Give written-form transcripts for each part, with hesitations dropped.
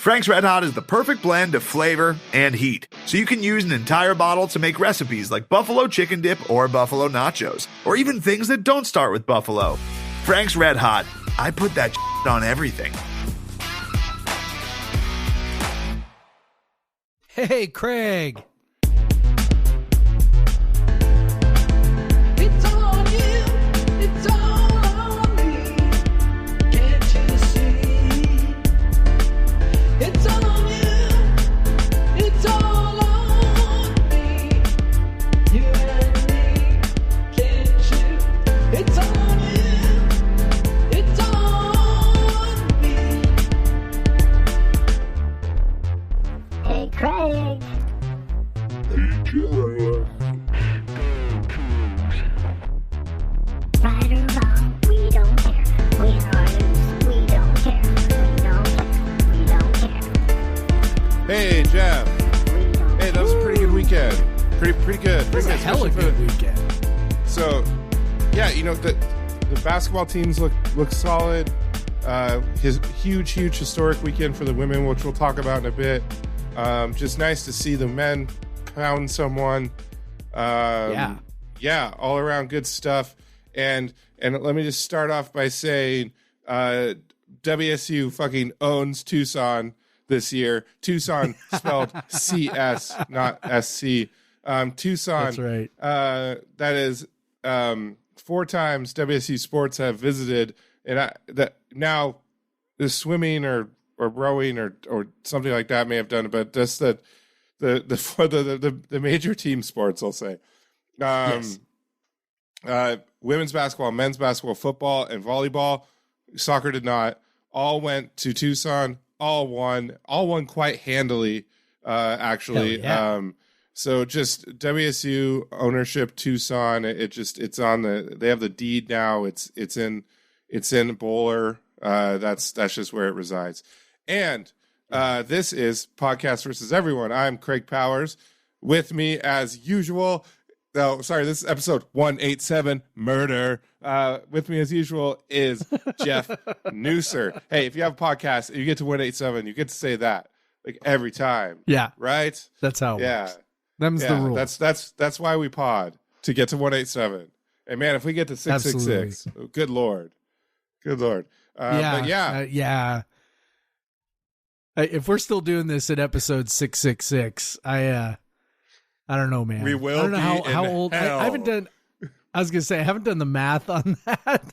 Frank's Red Hot is the perfect blend of flavor and heat, so you can use an entire bottle to make recipes like buffalo chicken dip or buffalo nachos, or even things that don't start with buffalo. Frank's Red Hot, I put that on everything. Hey, Craig. It's on you, it's all on me. Can't you see? It's on you, it's all on me. You and me, can't you? It's on you, it's on me. Hey, Craig. Right or wrong, we don't care. Win or lose, we don't care. We don't care. We don't care. Hey, Jeff. Hey, that was a pretty good weekend. Pretty good. It was a hella good weekend. So, yeah, you know, the basketball teams look solid. His huge historic weekend for the women, which we'll talk about in a bit. Just nice to see the men pound someone. Yeah, all around good stuff. And let me just start off by saying WSU fucking owns Tucson this year. Tucson spelled CS, not SC. Tucson. That's right. That is 4 times WSU sports have visited, and that now the swimming or rowing or something like that may have done it, but just the major team sports, I'll say. Yes. Women's basketball, men's basketball, football, and volleyball. Soccer did not. All went to Tucson. All won quite handily, actually. Yeah. So just WSU ownership, Tucson. It's on they have the deed now. It's in Bowler. That's just where it resides. And this is Podcast versus Everyone. I'm Craig Powers. With me, as usual. No, sorry, this is episode 187, Murder. With me, as usual, is Jeff Newser. Hey, if you have a podcast and you get to 187, you get to say that like every time. Yeah. Right? That's how it works. Them's the rule. That's why we pod, to get to 187. And man, if we get to 666, good Lord. Yeah. If we're still doing this at episode 666, I don't know, man. We will. I don't know how old. I haven't done. I was gonna say I haven't done the math on that.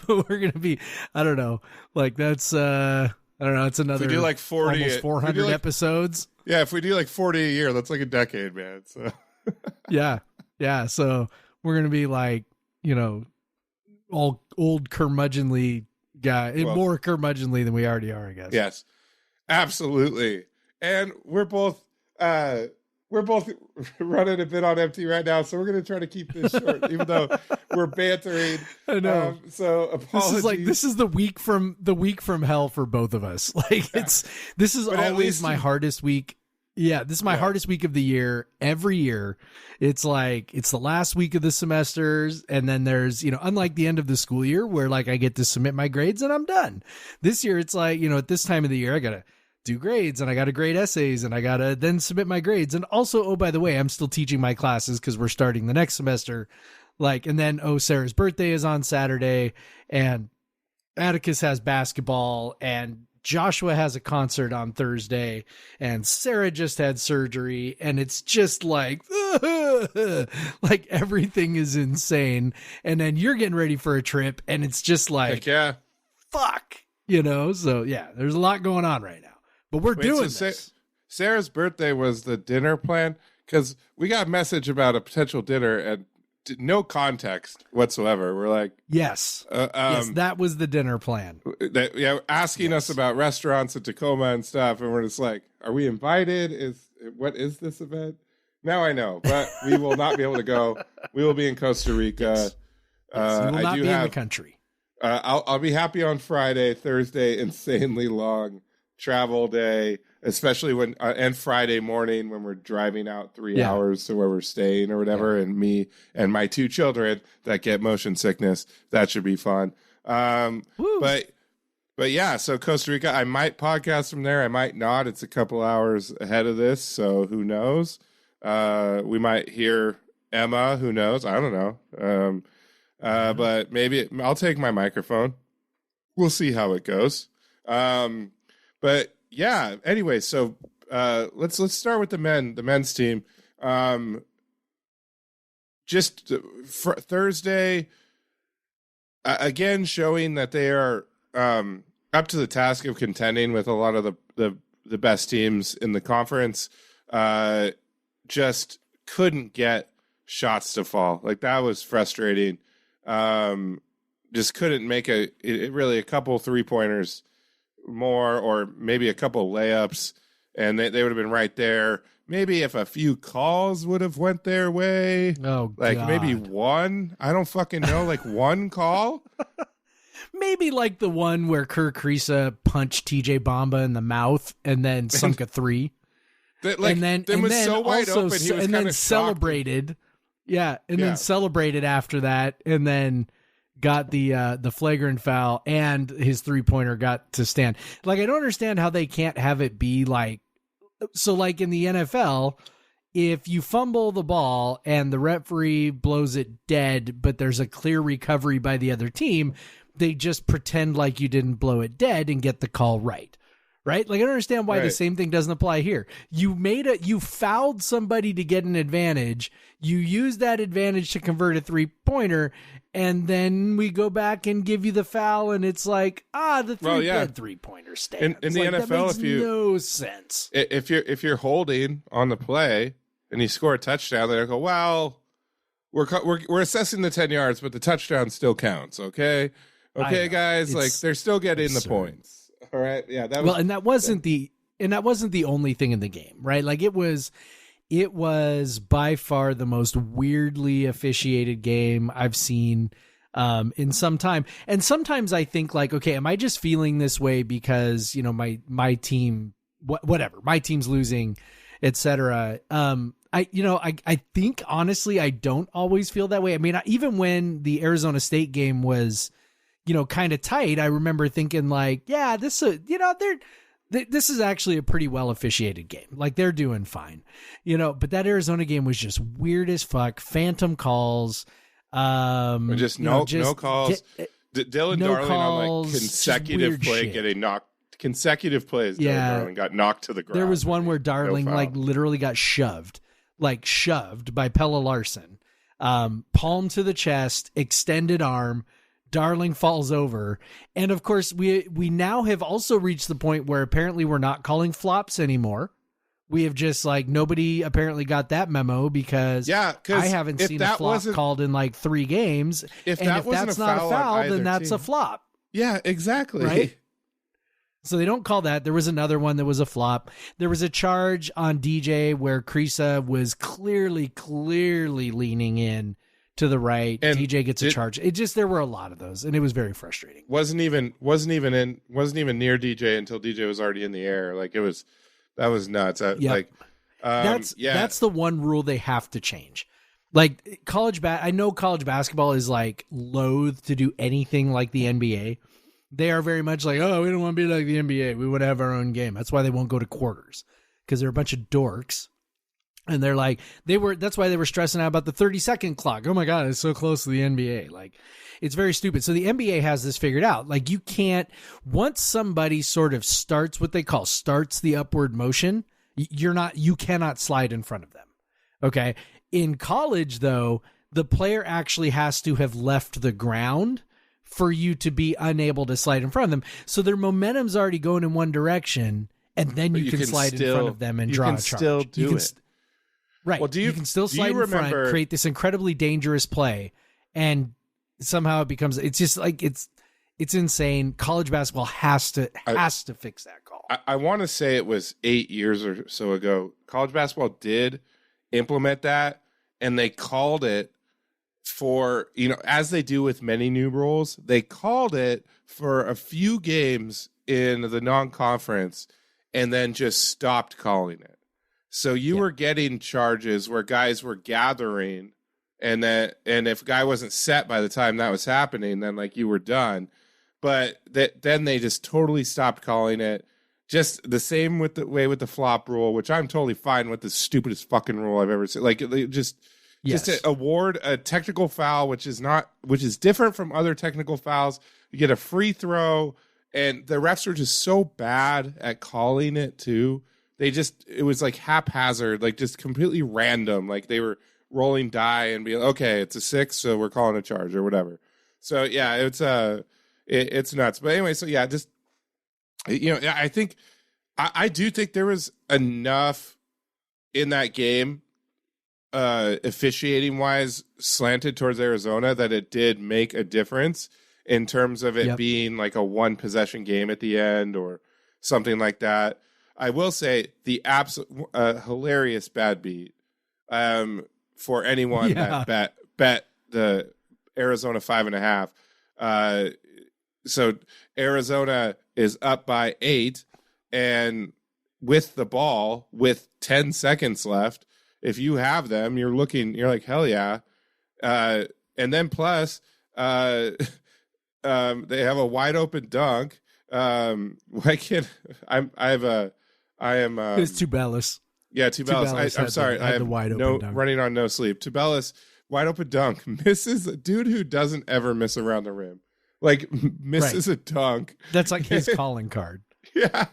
But we're gonna be. I don't know. Like that's. I don't know. It's another. If we do like 40, almost 400 episodes. Yeah, if we do like 40 a year, that's like a decade, man. So. Yeah. So we're gonna be like, all old curmudgeonly guy, more curmudgeonly than we already are, I guess. Yes, absolutely. And we're both running a bit on empty right now, so we're going to try to keep this short, even though we're bantering. I know. So apologies. This is the week from hell for both of us. Like this is always my hardest week. Yeah, this is my hardest week of the year. Every year, it's like it's the last week of the semesters, and then there's unlike the end of the school year where like I get to submit my grades and I'm done. This year, it's like at this time of the year I gotta do grades and I gotta grade essays and I gotta then submit my grades. And also, oh, by the way, I'm still teaching my classes because we're starting the next semester. Like, and then Sarah's birthday is on Saturday, and Atticus has basketball, and Joshua has a concert on Thursday, and Sarah just had surgery, and it's just like like everything is insane. And then you're getting ready for a trip, and it's just like, fuck, so yeah, there's a lot going on right now, but we're doing this. Sarah's birthday was the dinner plan, because we got a message about a potential dinner and no context whatsoever. We're like, yes, that was the dinner plan. Asking us about restaurants in Tacoma and stuff, and we're just like, are we invited? What is this event? Now I know, but we will not be able to go. We will be in Costa Rica. Yes. We will not be in the country. I'll be happy on Friday. Thursday, insanely long travel day, especially when and Friday morning when we're driving out 3 hours to where we're staying or whatever, and me and my 2 children that get motion sickness. That should be fun. But But yeah, so Costa Rica, I might podcast from there. I might not. It's a couple hours ahead of this, so who knows? We might hear Emma. Who knows? I don't know. But maybe I'll take my microphone. We'll see how it goes. But yeah. Anyway, so let's start with the men's team. Just for Thursday, again showing that they are up to the task of contending with a lot of the best teams in the conference. Just couldn't get shots to fall. Like, that was frustrating. Just couldn't make really a couple 3-pointers more, or maybe a couple layups, and they would have been right there. Maybe if a few calls would have went their way. Oh, like God. Maybe one. I don't fucking know. Like one call. Maybe like the one where Kerr Kriisa punched TJ Bamba in the mouth and then sunk a 3. And then was so wide open. He was and then celebrated. Yeah, and then celebrated after that, and then got the flagrant foul, and his 3-pointer got to stand. Like, I don't understand how they can't have it be like, so like in the NFL, if you fumble the ball and the referee blows it dead, but there's a clear recovery by the other team, they just pretend like you didn't blow it dead and get the call right. Right? Like, I don't understand why the same thing doesn't apply here. You fouled somebody to get an advantage. You use that advantage to convert a 3-pointer, and then we go back and give you the foul, and it's like, the 3-pointer stands. In the NFL, that makes no sense. If you're holding on the play and you score a touchdown, then I go, well, we're assessing the 10 yards, but the touchdown still counts. Okay, guys, like, they're still getting the points. All right. Yeah. That wasn't the only thing in the game, right? Like, it was by far the most weirdly officiated game I've seen in some time. And sometimes I think, like, okay, am I just feeling this way because, you know, my team, whatever, my team's losing, etc. I think honestly, I don't always feel that way. I mean, even when the Arizona State game was, you know, kind of tight, I remember thinking, like, yeah, this is actually a pretty well officiated game. Like, they're doing fine, you know. But that Arizona game was just weird as fuck. Phantom calls, no calls. Dylan Darling calls, on like consecutive play shit. Getting knocked. Consecutive plays. Dylan Darling got knocked to the ground. There was one where Darling literally got shoved by Pella Larson, palm to the chest, extended arm. Darling falls over. And of course, we now have also reached the point where apparently we're not calling flops anymore. We have just, like, nobody apparently got that memo because I haven't seen a flop called in like 3 games. If that's not a foul, then that's a flop. Yeah, exactly. Right? So they don't call that. There was another one that was a flop. There was a charge on DJ where Kriisa was clearly leaning in to the right, and DJ gets a charge. There were a lot of those, and it was very frustrating. Wasn't even near DJ until DJ was already in the air. Like, that was nuts. That's the one rule they have to change. Like, I know college basketball is, like, loath to do anything like the NBA. They are very much like, oh, we don't want to be like the NBA. We want to have our own game. That's why they won't go to quarters, because they're a bunch of dorks. And they're like, that's why they were stressing out about the 30-second clock. Oh my God, it's so close to the NBA. Like, it's very stupid. So the NBA has this figured out. Like, you can't, once somebody sort of starts the upward motion, you cannot slide in front of them. Okay. In college, though, the player actually has to have left the ground for you to be unable to slide in front of them. So their momentum's already going in one direction, and then you can slide in front of them and draw a charge. Still do it. Right. Well, you can still slide in front, create this incredibly dangerous play, and somehow it becomes, it's just like, it's insane. College basketball has to fix that call. I want to say it was 8 years or so ago. College basketball did implement that, and they called it for, you know, as they do with many new rules, they called it for a few games in the non-conference and then just stopped calling it. So you were getting charges where guys were gathering, and if a guy wasn't set by the time that was happening, then, like, you were done. but then they just totally stopped calling it. Just the same with the flop rule, which I'm totally fine with, the stupidest fucking rule I've ever seen. Like they just to award a technical foul, which is different from other technical fouls. You get a free throw, and the refs are just so bad at calling it too. It was like haphazard, like just completely random. Like they were rolling die and being, okay, it's a 6, so we're calling a charge or whatever. So yeah, it's nuts. But anyway, so yeah, just, I think, I do think there was enough in that game, officiating wise, slanted towards Arizona, that it did make a difference in terms of it being like a 1 possession game at the end or something like that. I will say the absolute hilarious bad beat for anyone that bet the Arizona 5.5. So Arizona is up by 8, and with the ball, with 10 seconds left, if you have them, you're like, hell yeah. And then plus, they have a wide open dunk. Why can't I am it's Tubelis. Yeah, Tubelis. I'm sorry. I have wide open dunk. Running on no sleep. Tubelis, wide open dunk, misses a dude who doesn't ever miss around the rim. Like misses a dunk. That's like his calling card. Yeah.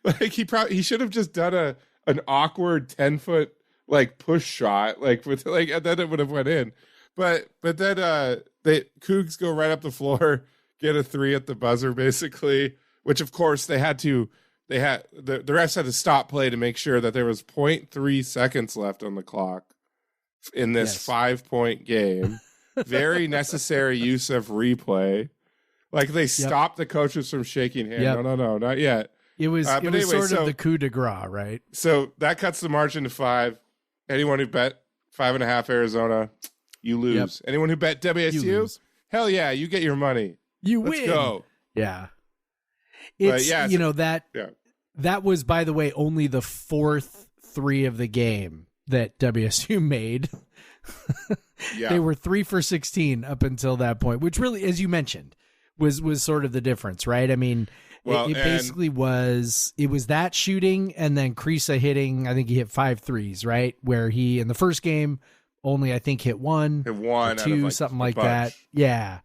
Like he should have just done an awkward 10-foot like push shot, like with like, and then it would have went in. But then the Cougs go right up the floor, get a 3 at the buzzer, basically, which of course the refs had to stop play to make sure that there was 0.3 seconds left on the clock in this 5-point game. Very necessary use of replay. Like they stopped the coaches from shaking hands. No, not yet. It was sort of the coup de grace, right? So that cuts the margin to 5. Anyone who bet 5.5 Arizona, you lose. Anyone who bet WSU, hell yeah, you get your money. Let's win. Go. Yeah. It's, that was, by the way, only the 4th 3 of the game that WSU made. They were 3 for 16 up until that point, which really, as you mentioned, was sort of the difference, right? I mean, it basically was that shooting and then Krisa hitting, I think he hit 5 threes, right? Where he, in the first game, only, I think, hit 1 or 2, something like that. Yeah.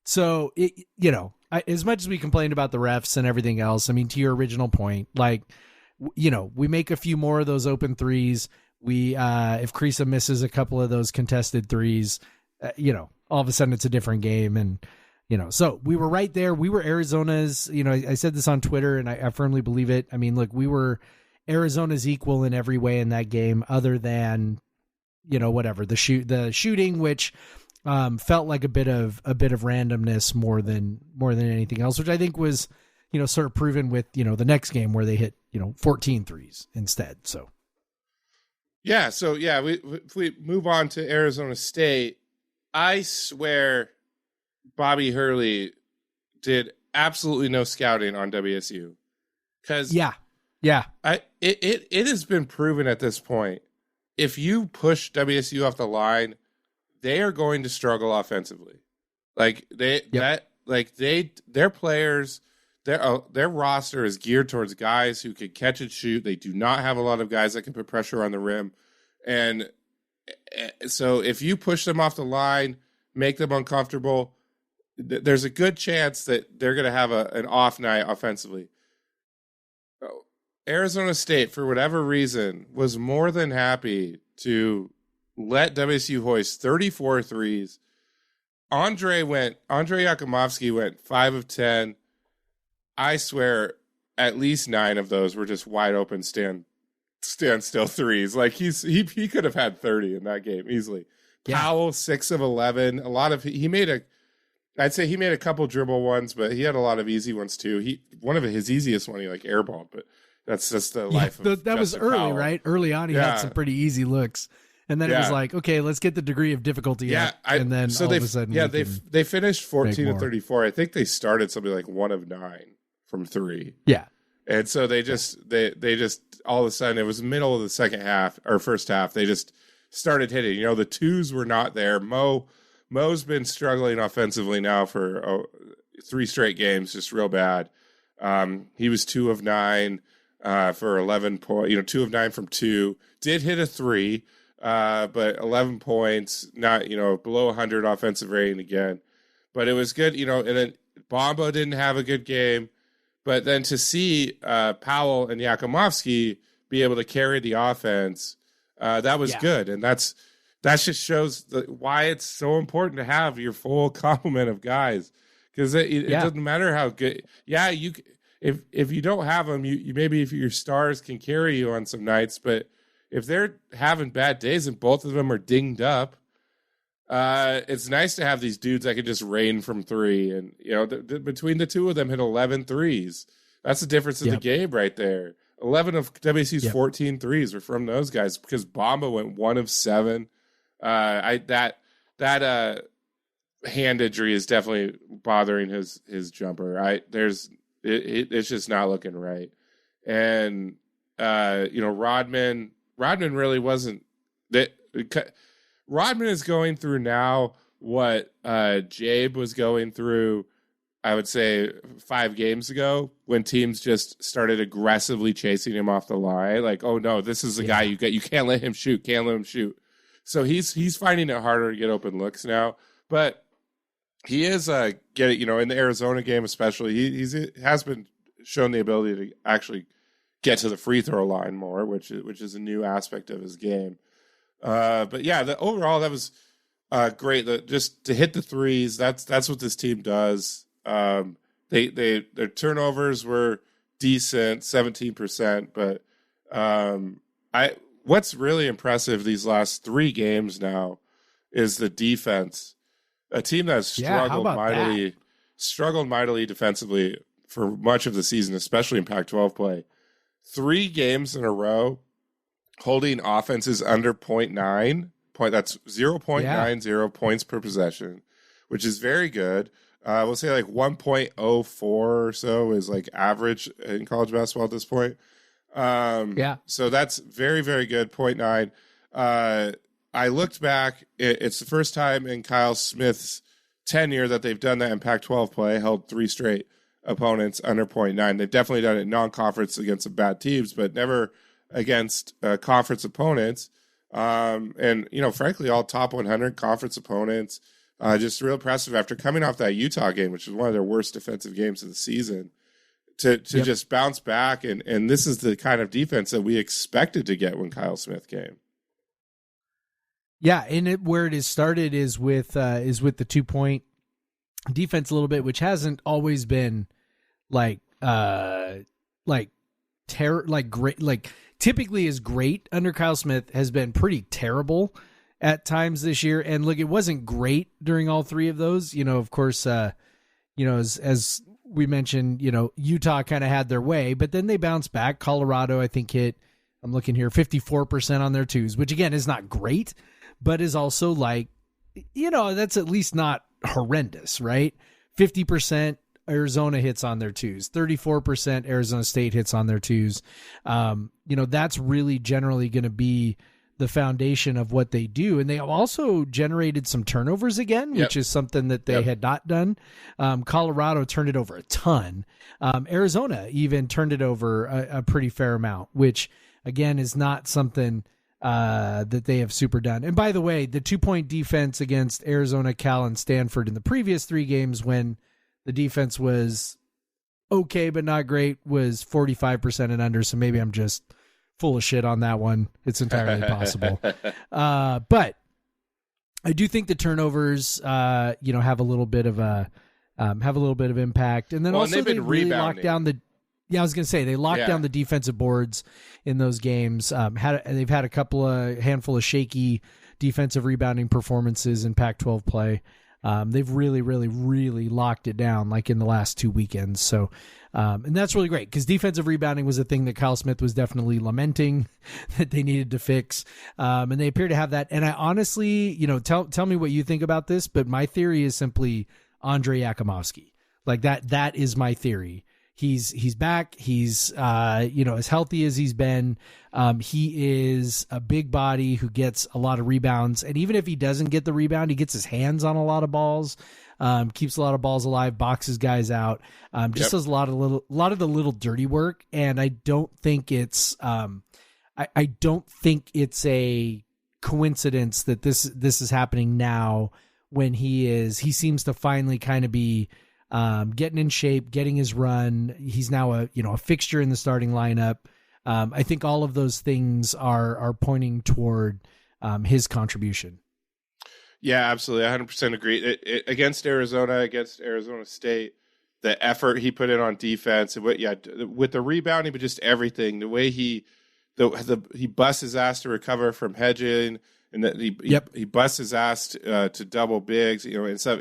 So, as much as we complained about the refs and everything else, I mean, to your original point, like, we make a few more of those open threes. If Krisa misses a couple of those contested threes, all of a sudden it's a different game. And, so we were right there. We were Arizona's, I said this on Twitter and I firmly believe it. I mean, look, we were Arizona's equal in every way in that game other than, whatever, the shooting, which felt like a bit of randomness more than anything else, which I think was, sort of proven with, the next game where they hit, 14 threes instead. So. Yeah. So yeah, if we move on to Arizona State, I swear Bobby Hurley did absolutely no scouting on WSU. Cause it has been proven at this point, if you push WSU off the line, they are going to struggle offensively. Like their players, their roster is geared towards guys who can catch and shoot. They do not have a lot of guys that can put pressure on the rim. And so if you push them off the line, make them uncomfortable, there's a good chance that they're going to have an off night offensively. Arizona State, for whatever reason, was more than happy to let WSU hoist 34 threes. Andre Yakumovsky went 5 of 10. I swear at least 9 of those were just wide open stand still threes. Like he could have had 30 in that game easily. Yeah. Powell 6 of 11. I'd say he made a couple dribble ones, but he had a lot of easy ones too. One of his easiest one, he like airballed, but that's just the life of that was early, Powell. Right? Early on, he had some pretty easy looks. And then it was like, okay, let's get the degree of difficulty up. And then all of a sudden, they finished 14 of 34. I think they started something like 1 of 9 from 3. Yeah. And so they just all of a sudden, it was middle of the second half or first half, they just started hitting. The twos were not there. Mo's been struggling offensively now for 3 straight games, just real bad. He was 2 of 9 for 11 points. 2 of 9 from 2. Did hit a 3, but 11 points. Not below 100 offensive rating again. But it was good. And then Bombo didn't have a good game. But then to see Powell and Yakumovsky be able to carry the offense, that was good. And that just shows why it's so important to have your full complement of guys. Because it doesn't matter how good. Yeah, if you don't have them, you maybe if your stars can carry you on some nights. But if they're having bad days and both of them are dinged up, it's nice to have these dudes that can just rain from 3. And between the two of them, hit 11 threes. That's the difference in the game right there. 11 of WSU's 14 threes were from those guys because Bamba went 1 of 7. That hand injury is definitely bothering his jumper. It's just not looking right. And Rodman really wasn't that. Rodman is going through now what Jabe was going through, I would say 5 games ago when teams just started aggressively chasing him off the line. Like, oh no, this is the guy you can't let him shoot. So he's finding it harder to get open looks now, but he is getting, in the Arizona game especially, he has been shown the ability to actually get to the free throw line more, which is a new aspect of his game. But yeah, overall that was great. Just to hit the threes, that's what this team does. Their turnovers were decent, 17%, but what's really impressive these last 3 games now is the defense. A team that struggled mightily defensively for much of the season, especially in Pac-12 play. 3 games in a row holding offenses under 0.9. That's 0.90 points per possession, which is very good. We'll say like 1.04 or so is like average in college basketball at this point. So that's very, very good. 0.9. I looked back. It's the first time in Kyle Smith's tenure that they've done that in Pac-12 play, held 3 straight opponents under 0.9. They've definitely done it in non-conference against some bad teams, but never against conference opponents. And, frankly, all top 100 conference opponents. Just real impressive after coming off that Utah game, which was one of their worst defensive games of the season, to just bounce back. And this is the kind of defense that we expected to get when Kyle Smith came. Yeah, and where it is started is with the 2-point defense a little bit, which hasn't always been typically is great under Kyle Smith, has been pretty terrible at times this year. And look, it wasn't great during all 3 of those. Of course, as we mentioned, Utah kind of had their way, but then they bounced back. Colorado, I think, hit, I'm looking here, 54% on their 2s, which again is not great, but is also that's at least not horrendous, right? 50% Arizona hits on their 2s, 34% Arizona State hits on their 2s. That's really generally going to be the foundation of what they do. And they also generated some turnovers again, which is something that they had not done. Colorado turned it over a ton. Arizona even turned it over a pretty fair amount, which again is not something that they have super done. And by the way, the 2-point defense against Arizona, Cal, and Stanford in the previous 3 games when the defense was okay but not great was 45% and under, so maybe I'm just full of shit on that one. It's entirely possible. But I do think the turnovers have a little bit of impact. And then also they really locked down I was going to say they locked down the defensive boards in those games. They've had a handful of shaky defensive rebounding performances in Pac-12 play. They've really, really, really locked it down like in the last 2 weekends. So, and that's really great because defensive rebounding was a thing that Kyle Smith was definitely lamenting that they needed to fix. And they appear to have that. And I honestly, tell me what you think about this, but my theory is simply Andre Yakumovsky. Like that is my theory. He's back. He's, as healthy as he's been. He is a big body who gets a lot of rebounds. And even if he doesn't get the rebound, he gets his hands on a lot of balls. keeps a lot of balls alive, boxes guys out, just does a lot of the little dirty work. And I don't think it's I don't think it's a coincidence that this is happening now when he seems to finally kind of be getting in shape, getting his run. He's now a fixture in the starting lineup. I think all of those things are pointing toward his contribution. Yeah, absolutely. 100% agree. Against Arizona State, the effort he put in on defense, with the rebounding, but just everything, the way he busts his ass to recover from hedging, and that he busts his ass to double bigs, and stuff.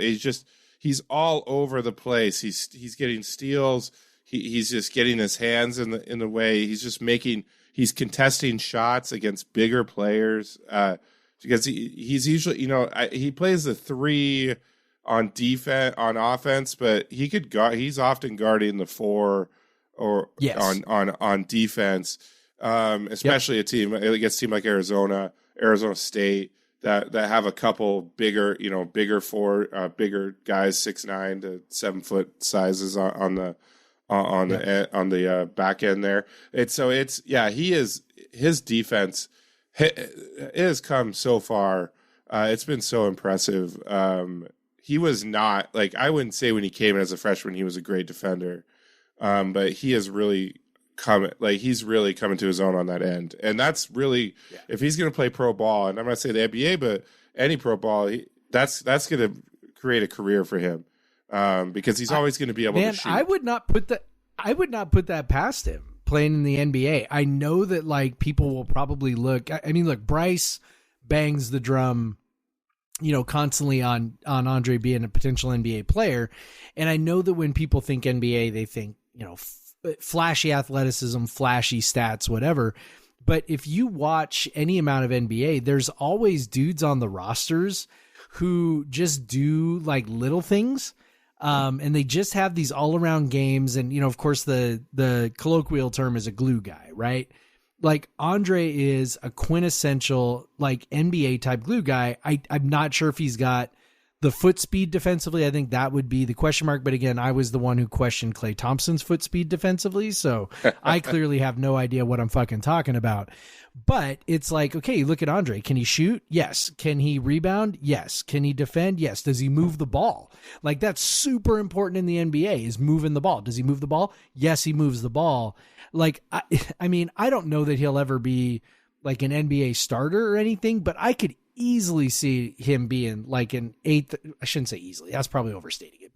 He's all over the place. He's getting steals. He's just getting his hands in the way. He's contesting shots against bigger players. Because he's usually, he plays the 3 on offense, but he's often guarding the 4 or on defense, especially a team like Arizona State that have a couple bigger bigger guys, 6'9" to 7 foot sizes on the back end there. His defense. It has come so far. It's been so impressive. He was not I wouldn't say when he came in as a freshman, he was a great defender. But he has really he's really coming to his own on that end. And that's really, if he's going to play pro ball, and I'm not saying the NBA, but any pro ball, that's going to create a career for him. Because he's always going to be able to shoot. I would not put that past him. Playing in the NBA, I know that people will probably look. I mean, look, Bryce bangs the drum, constantly on Andre being a potential NBA player, and I know that when people think NBA, they think flashy athleticism, flashy stats, whatever. But if you watch any amount of NBA, there's always dudes on the rosters who just do little things. And they just have these all around games. And, of course the colloquial term is a glue guy, right? Andre is a quintessential, NBA type glue guy. I'm not sure if he's got the foot speed defensively. I think that would be the question mark. But again, I was the one who questioned Klay Thompson's foot speed defensively. So I clearly have no idea what I'm fucking talking about. But it's okay, look at Andre. Can he shoot? Yes. Can he rebound? Yes. Can he defend? Yes. Does he move the ball? That's super important in the NBA, is moving the ball. Does he move the ball? Yes, he moves the ball. I mean, I don't know that he'll ever be an NBA starter or anything, but I could easily see him being an 8th. I shouldn't say easily. That's probably overstating it.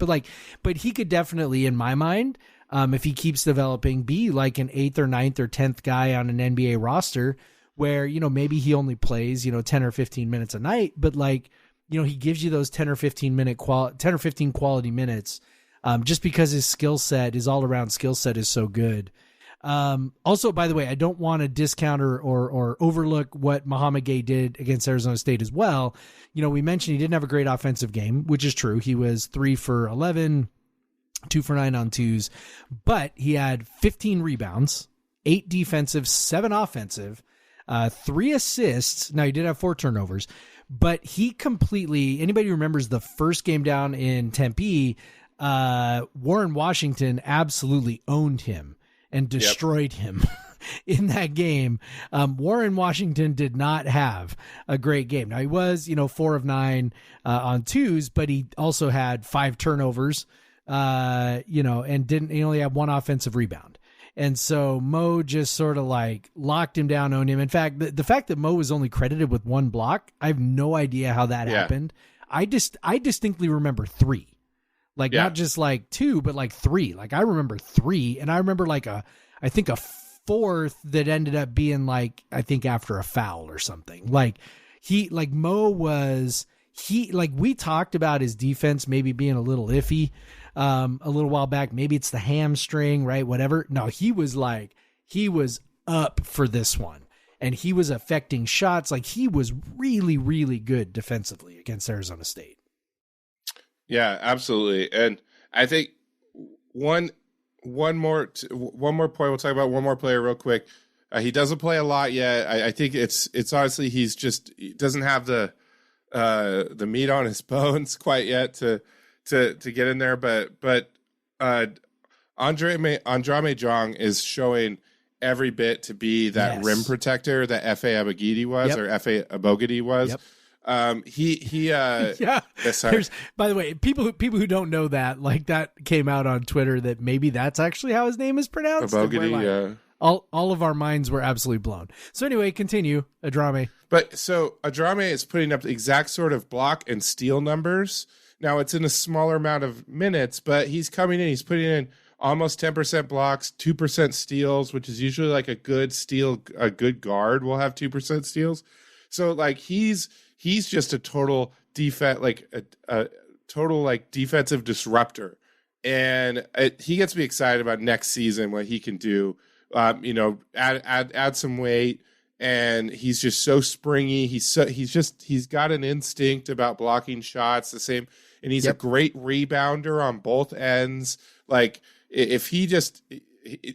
But he could definitely, in my mind, if he keeps developing, be an 8th or 9th or 10th guy on an NBA roster where, maybe he only plays, 10 or 15 minutes a night, but he gives you those 10 or 15 quality minutes, just because his all around skill set is so good. Also, by the way, I don't want to discount or overlook what Muhammad Gay did against Arizona State as well. We mentioned he didn't have a great offensive game, which is true. He was 3 for 11, 2 for 9 on twos, but he had 15 rebounds, 8 defensive, 7 offensive, 3 assists. Now he did have 4 turnovers, but he completely, anybody remembers the first game down in Tempe, Warren Washington absolutely owned him and destroyed him in that game. Warren Washington did not have a great game. Now he was, 4 of 9 on twos, but he also had 5 turnovers, and he only had 1 offensive rebound. And so Mo just sort of locked him down, owned him. In fact, the fact that Mo was only credited with 1 block, I have no idea how that happened. I distinctly remember 3. Not just 2, but 3. I remember 3, and I remember I think a 4th that ended up being I think after a foul or something. Mo was, we talked about his defense maybe being a little iffy a little while back. Maybe it's the hamstring, right? Whatever. No, he was up for this one, and he was affecting shots. He was really, really good defensively against Arizona State. Yeah, absolutely. And I think one more point. We'll talk about one more player real quick. He doesn't play a lot yet. I think it's honestly, he doesn't have the meat on his bones quite yet to to get in there, but Andrame Jong is showing every bit to be that rim protector that F.A. Abogidi was, or F.A. Abogidi was. By the way, people who don't know that, like, that came out on Twitter that maybe that's actually how his name is pronounced. Abogidi, all of our minds were absolutely blown. So anyway, continue, Adrame. But so Adrame is putting up the exact sort of block and steal numbers. Now it's in a smaller amount of minutes, but he's coming in, he's putting in almost 10% blocks, 2% steals, which is usually like a good guard will have 2% steals. So like he's just a total defense, like a total like defensive disruptor. And he gets me excited about next season, what he can do. Add some weight, and he's just so springy. He's got an instinct about blocking shots, the same, and he's a great rebounder on both ends. Like, if he just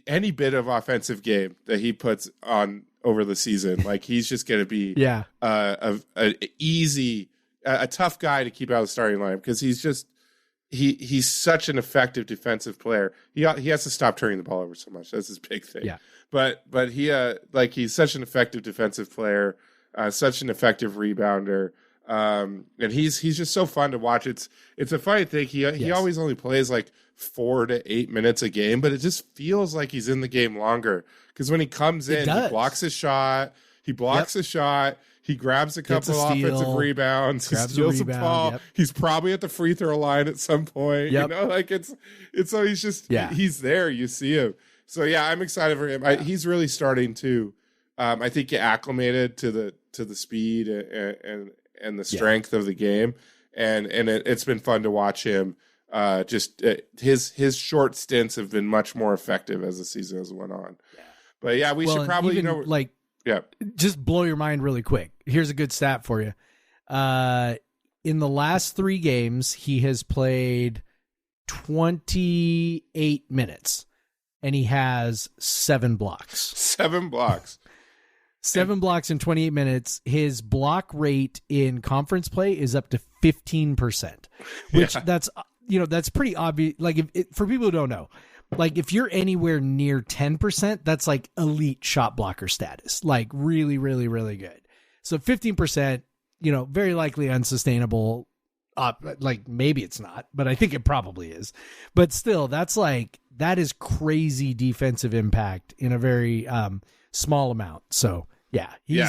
any bit of offensive game that he puts on over the season, like, he's just going to be a tough guy to keep out of the starting lineup, because he's such an effective defensive player. He has to stop turning the ball over so much. That's his big thing. Yeah. But he's such an effective defensive player, such an effective rebounder. And he's just so fun to watch. It's a funny thing. He always only plays like 4 to 8 minutes a game, but it just feels like he's in the game longer, because when he comes in, he blocks a shot. He blocks a shot. He grabs a couple offensive rebounds. He steals a ball. Yep. He's probably at the free throw line at some point. Yep. You know, like it's so he's just he's there. You see him. So yeah, I'm excited for him. He's really starting to, I think, get acclimated to the speed and the strength of the game, and it's been fun to watch him. His short stints have been much more effective as the season has went on. Yeah. But yeah, we should probably just blow your mind really quick. Here's a good stat for you. In the last 3 games, he has played 28 minutes, and he has 7 blocks. 7 blocks. 7 blocks in 28 minutes. His block rate in conference play is up to 15%, which that's pretty obvious. Like, for people who don't know, like, if you're anywhere near 10%, that's like elite shot blocker status, like really, really, really good. So 15%, very likely unsustainable. Like, maybe it's not, but I think it probably is. But still, that is crazy defensive impact in a very small amount. So yeah, he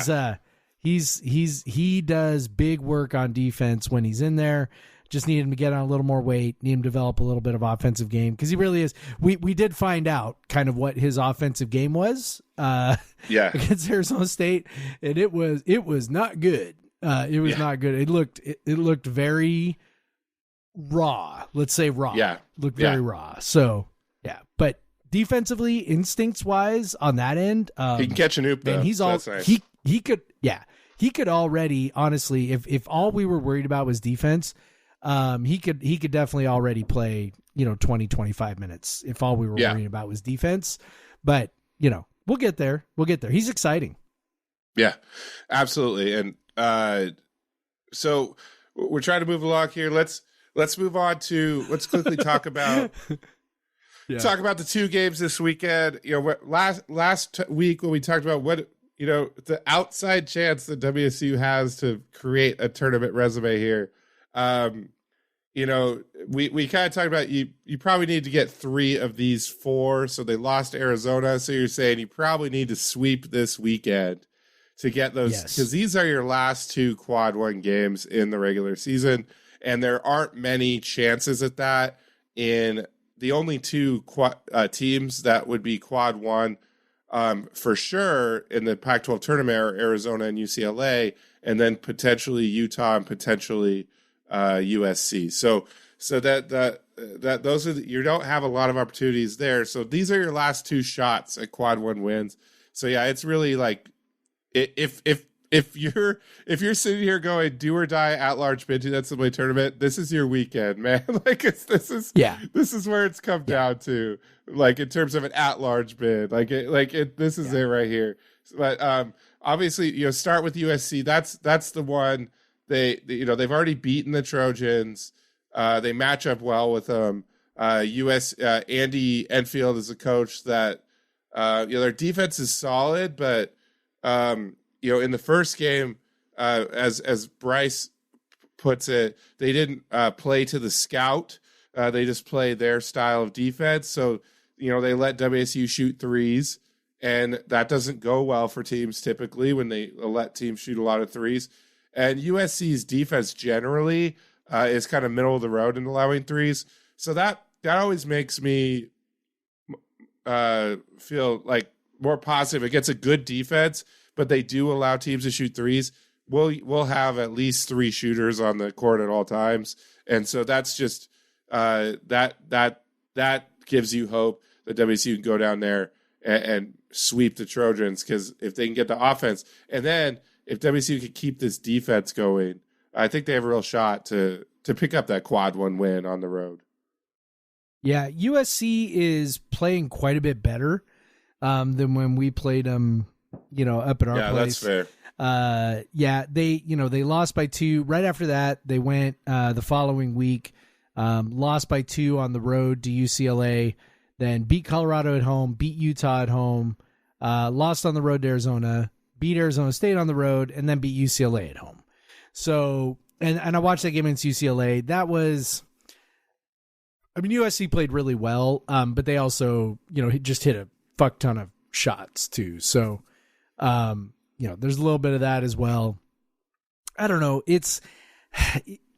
does big work on defense when he's in there. Just need him to get on a little more weight, need him to develop a little bit of offensive game, because he really is. We did find out kind of what his offensive game was against Arizona State, and it was not good. It was not good. It looked very raw. Let's say raw. Yeah. Looked very raw. So yeah, but defensively, instincts wise on that end, he can catch an oop. Man, he's all nice. He could already, honestly, if all we were worried about was defense, he could definitely already play, 20, 25 minutes if all we were worrying about was defense. But, we'll get there. He's exciting. Yeah, absolutely. And so we're trying to move along here. Let's move on to, let's quickly talk about talk about the 2 games this weekend. Last week when we talked about what, the outside chance that WSU has to create a tournament resume here. We kind of talked about you probably need to get 3 of these 4. So they lost Arizona. So you're saying you probably need to sweep this weekend to get those, because these are your last 2 quad 1 games in the regular season. And there aren't many chances at that. In the only 2 teams that would be quad 1 for sure in the Pac-12 tournament are Arizona and UCLA, and then potentially Utah and potentially USC. So that those are you don't have a lot of opportunities there. So these are your last 2 shots at quad 1 wins. So yeah, it's really like if you're sitting here going do or die at large bid to that NCAA tournament, this is your weekend, man. Like this is where it's come down to, like, in terms of an at large bid. This is it right here. But obviously, start with USC. That's the one they've already beaten the Trojans. They match up well with them. Andy Enfield is a coach that their defense is solid, but in the first game, as Bryce puts it, they didn't play to the scout. They just play their style of defense. So they let WSU shoot threes, and that doesn't go well for teams typically when they let teams shoot a lot of threes. And USC's defense generally is kind of middle of the road in allowing threes. So that always makes me feel like more positive. It gets a good defense, but they do allow teams to shoot threes. We'll have at least 3 shooters on the court at all times, and so that's just that gives you hope that WSU can go down there and sweep the Trojans, because if they can get the offense, and then if WSU can keep this defense going, I think they have a real shot to pick up that quad 1 win on the road. Yeah, USC is playing quite a bit better than when we played them, up at our place. Yeah, that's fair. They lost by 2. Right after that, they went the following week, lost by 2 on the road to UCLA, then beat Colorado at home, beat Utah at home, lost on the road to Arizona, beat Arizona State on the road, and then beat UCLA at home. So, and I watched that game against UCLA. That was, USC played really well, but they also, just hit a fuck ton of shots too. So, there's a little bit of that as well. I don't know.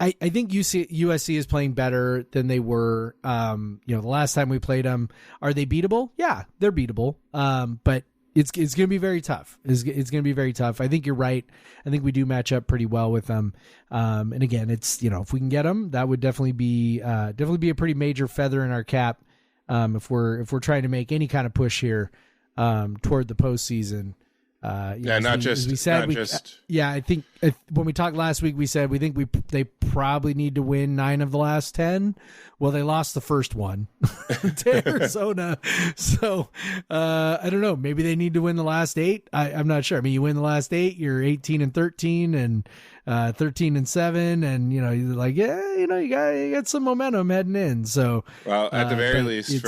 I think USC is playing better than they were. The last time we played them. Are they beatable? Yeah, they're beatable. But it's going to be very tough. It's going to be very tough. I think you're right. I think we do match up pretty well with them. And again, it's, if we can get them, that would definitely be a pretty major feather in our cap. If we're trying to make any kind of push here, toward the postseason. I think when we talked last week, we said we think they probably need to win 9 of the last 10. Well, they lost the first one to Arizona, so I don't know. Maybe they need to win the last 8. I'm not sure. You win the last 8, you're 18-13 and 13-7, and you're like, you got some momentum heading in. So, well, at the very least,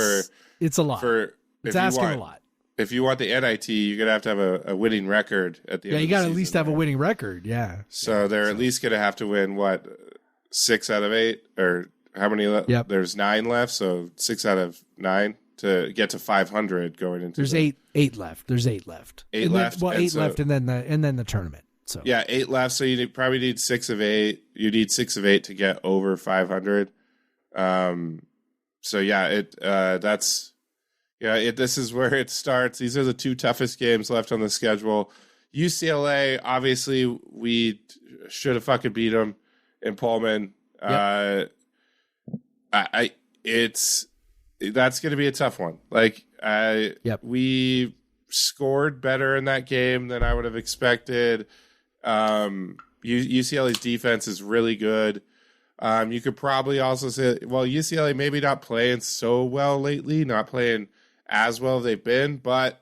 it's a lot. It's asking a lot. If you want the NIT, you're going to have a winning record at the end of the season. Yeah, you got to at least have a winning record, yeah. So they're at least going to have to win, 6 out of 8? Or how many left? Yep. There's 9 left, so 6 out of 9 to get to 500 going into There's 8 left. There's 8 left. 8 left. Well, 8 left and then the tournament. So yeah, 8 left, so you probably need 6 of 8. You need 6 of 8 to get over 500. So yeah, that's... Yeah, this is where it starts. These are the 2 toughest games left on the schedule. UCLA, obviously, we should have fucking beat them in Pullman. Yep. That's going to be a tough one. We scored better in that game than I would have expected. UCLA's defense is really good. You could probably also say, well, UCLA maybe not playing so well lately, not playing as well as they've been, but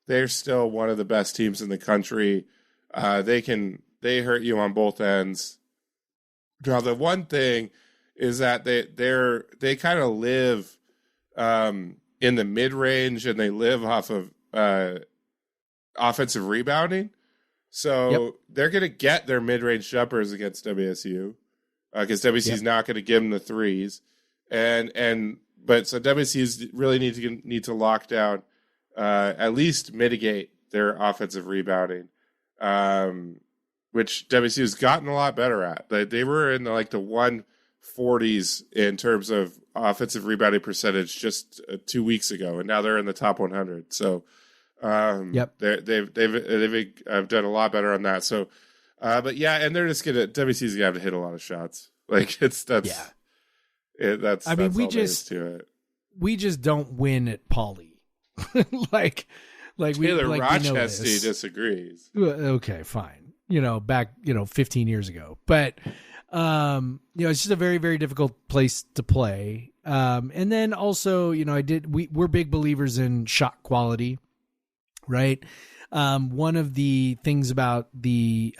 they're still one of the best teams in the country. They hurt you on both ends. Now, the one thing is that they kind of live in the mid-range, and they live off of offensive rebounding. So They're going to get their mid-range jumpers against WSU, because WSU is not going to give them the threes. But so WSU really need to lock down, at least mitigate their offensive rebounding, which WSU has gotten a lot better at. They were in the 140s in terms of offensive rebounding percentage just 2 weeks ago, and now they're in the top 100. So they've done a lot better on that. So, but yeah, and they're just WSU's gonna have to hit a lot of shots. We just don't win at Pauley. Taylor Rochester disagrees. Okay, fine. Back 15 years ago, but it's just a very, very difficult place to play. And then also, we're big believers in shot quality, right? One of the things about these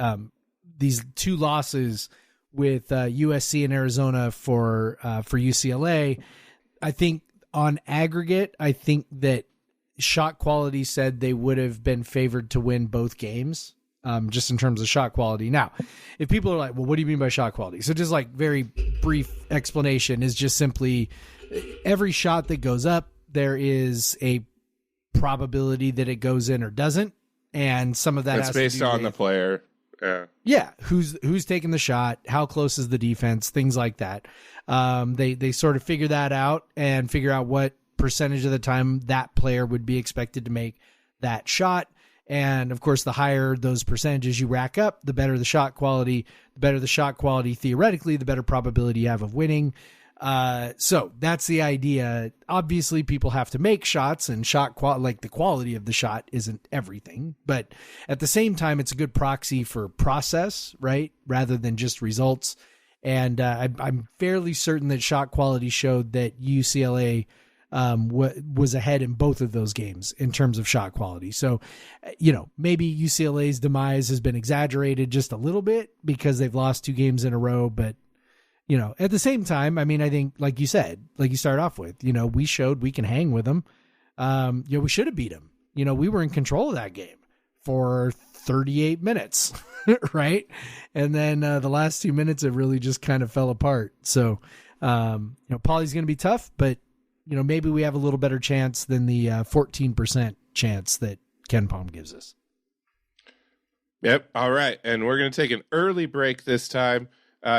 2 losses USC and Arizona for UCLA. I think on aggregate, I think that shot quality said they would have been favored to win both games, just in terms of shot quality. Now, if people are like, well, what do you mean by shot quality? So just like very brief explanation is just simply every shot that goes up, there is a probability that it goes in or doesn't. And some of that it's based on the player. Yeah. Who's taking the shot? How close is the defense? Things like that. They sort of figure that out and figure out what percentage of the time that player would be expected to make that shot. And of course, the higher those percentages you rack up, the better the shot quality. The better the shot quality, theoretically, the better probability you have of winning. So that's the idea. Obviously, people have to make shots, and like the quality of the shot isn't everything. But at the same time, it's a good proxy for process, right? Rather than just results. And I'm fairly certain that shot quality showed that UCLA was ahead in both of those games in terms of shot quality. So, maybe UCLA's demise has been exaggerated just a little bit because they've lost 2 games in a row. But, at the same time, I mean, I think, like you said, like you started off with, we showed we can hang with them. We should have beat them. We were in control of that game for 38 minutes, right? And then the last 2 minutes, it really just kind of fell apart. So, Paulie's going to be tough, but maybe we have a little better chance than the 14% chance that Ken Palm gives us. Yep. All right. And we're going to take an early break this time.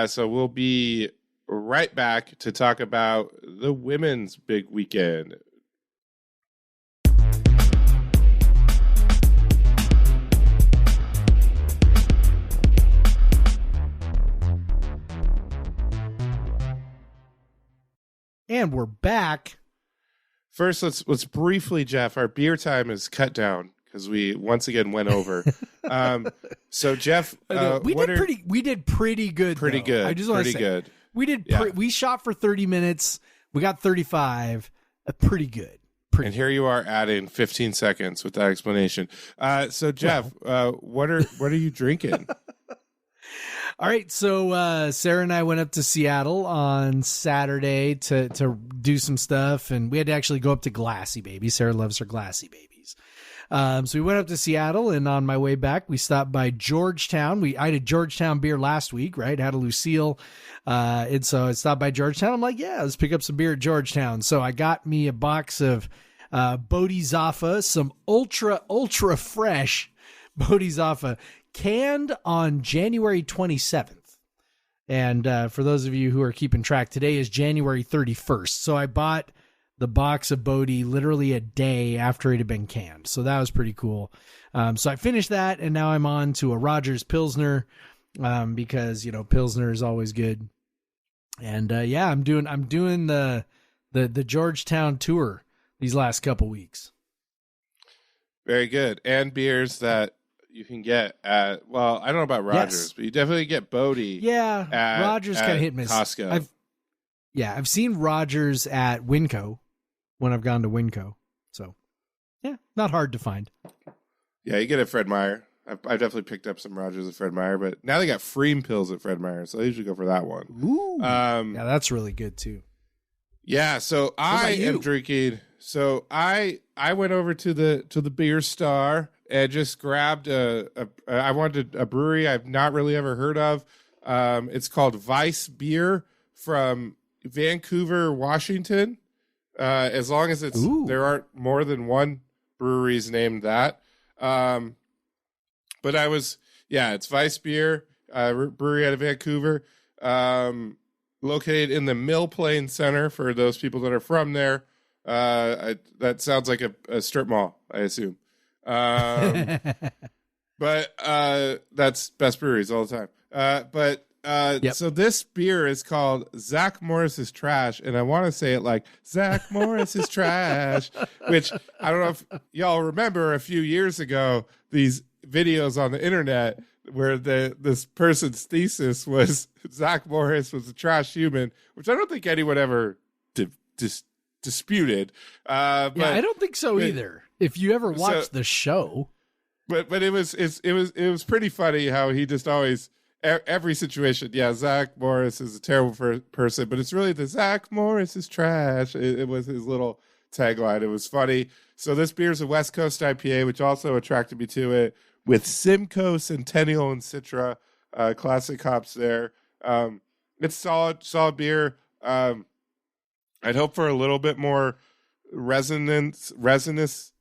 So we'll be right back to talk about the women's big weekend. And we're back. First, let's briefly, Jeff, our beer time is cut down because we once again went over. So Jeff, we did pretty good. Pretty though. good. I just want to say good. We did. We shot for 30 minutes. We got 35. Pretty good. And here you are adding 15 seconds with that explanation. So Jeff, what are you drinking? All right, so Sarah and I went up to Seattle on Saturday to do some stuff, and we had to actually go up to Glassy Baby. Sarah loves her Glassy Babies. So we went up to Seattle, and on my way back, we stopped by Georgetown. I had a Georgetown beer last week, right? Had a Lucille, and so I stopped by Georgetown. I'm like, yeah, let's pick up some beer at Georgetown. So I got me a box of Bodhisattva, some ultra fresh Bodhisattva, canned on January 27th. And for those of you who are keeping track, today is January 31st. So I bought the box of Bodhi literally a day after it had been canned. So that was pretty cool. So I finished that, and now I'm on to a Rogers Pilsner because, Pilsner is always good. And I'm doing the Georgetown tour these last couple weeks. Very good. And beers that you can get at, I don't know about Rogers, but you definitely get Bodhi. Yeah, Rogers kind of hit miss. Costco. I've seen Rogers at Winco when I've gone to Winco. So, not hard to find. Yeah, you get it at Fred Meyer. I've definitely picked up some Rogers at Fred Meyer, but now they got Freem pills at Fred Meyer, so I usually go for that one. Ooh. Yeah, that's really good too. Yeah, so I am drinking. So I went over to the Beer Star and just grabbed I wanted a brewery I've not really ever heard of. It's called Vice Beer from Vancouver, Washington. As long as there aren't more than one breweries named that. But it's Vice Beer, brewery out of Vancouver, located in the Mill Plain Center for those people that are from there. That sounds like a strip mall, I assume. But that's best breweries all the time. So this beer is called Zach Morris's Trash, and I want to say it like Zach Morris's Trash, which I don't know if y'all remember a few years ago, these videos on the internet where this person's thesis was Zach Morris was a trash human, which I don't think anyone ever disputed. But I don't think so either. If you ever watched the show, but it was pretty funny how he just always every situation. Yeah, Zach Morris is a terrible person, but it's really the Zach Morris is trash. It was his little tagline. It was funny. So this beer is a West Coast IPA, which also attracted me to it, with Simcoe, Centennial, and Citra, classic hops there. It's solid beer. I'd hope for a little bit more resinous Resinousness.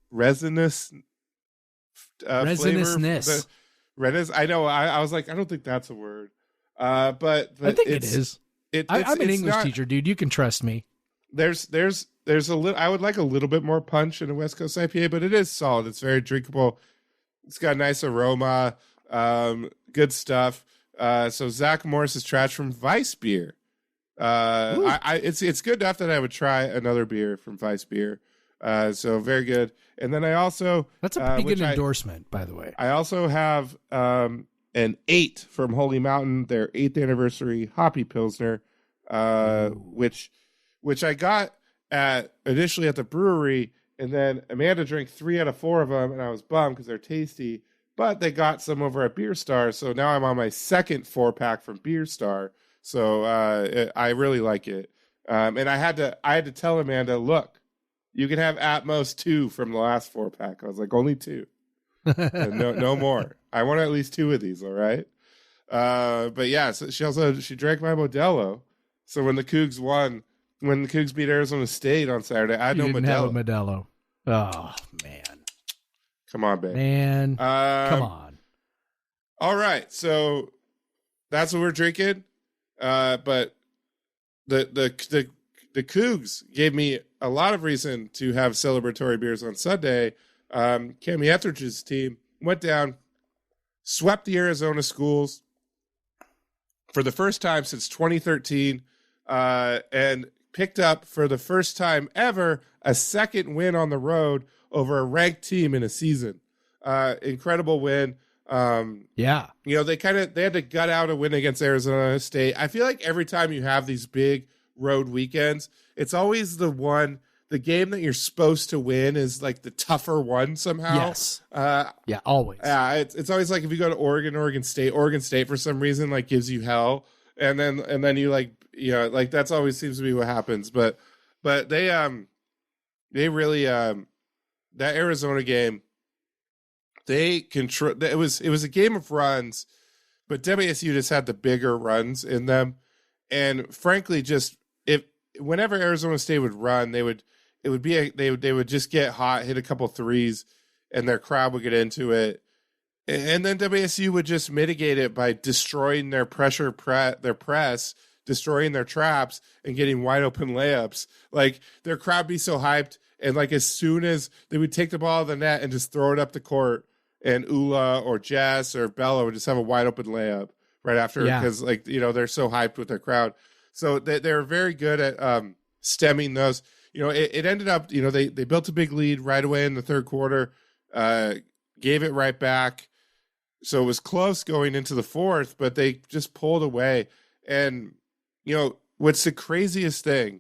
Flavor. I know. I was like, I don't think that's a word. But I think it is. I'm an English teacher, dude. You can trust me. There's a little. I would like a little bit more punch in a West Coast IPA, but it is solid. It's very drinkable. It's got a nice aroma. Good stuff. So Zach Morris is trash from Weiss Beer. It's good enough that I would try another beer from Weiss Beer. So very good. And then I also that's a pretty good endorsement, by the way. I also have an 8 from Holy Mountain, their 8th anniversary Hoppy Pilsner, which I got initially at the brewery, and then Amanda drank 3 out of 4 of them, and I was bummed because they're tasty. But they got some over at Beer Star, so now I'm on my second 4-pack from Beer Star. So I really like it, and I had to tell Amanda, look, you can have at most 2 from the last 4-pack. I was like, only 2, no more. I want at least 2 of these. All right, but yeah, so she drank my Modelo. So when the Cougs beat Arizona State on Saturday, I had no didn't Modelo. have a Modelo. Oh man, come on, babe. Man, come on. All right, so that's what we're drinking. But the Cougs gave me a lot of reason to have celebratory beers on Sunday. Kamie Ethridge's team went down, swept the Arizona schools for the first time since 2013, and picked up for the first time ever a second win on the road over a ranked team in a season. Incredible win. Yeah, they had to gut out a win against Arizona State. I feel like every time you have these big road weekends, it's always the game that you're supposed to win is like the tougher one somehow. Yes. Yeah, always. Yeah, it's always like if you go to Oregon State for some reason like gives you hell, and then you like that's always seems to be what happens. But they really that Arizona game, they control. It was a game of runs, but WSU just had the bigger runs in them, and frankly, just whenever Arizona State would run, they would just get hot, hit a couple threes, and their crowd would get into it, and then WSU would just mitigate it by destroying their their press, destroying their traps, and getting wide open layups. Like their crowd be so hyped, and like as soon as they would take the ball out of the net and just throw it up the court, and Ula or Jess or Bella would just have a wide open layup right after because they're so hyped with their crowd. So they're very good at stemming those. It ended up, they built a big lead right away in the third quarter, gave it right back. So it was close going into the fourth, but they just pulled away. And, what's the craziest thing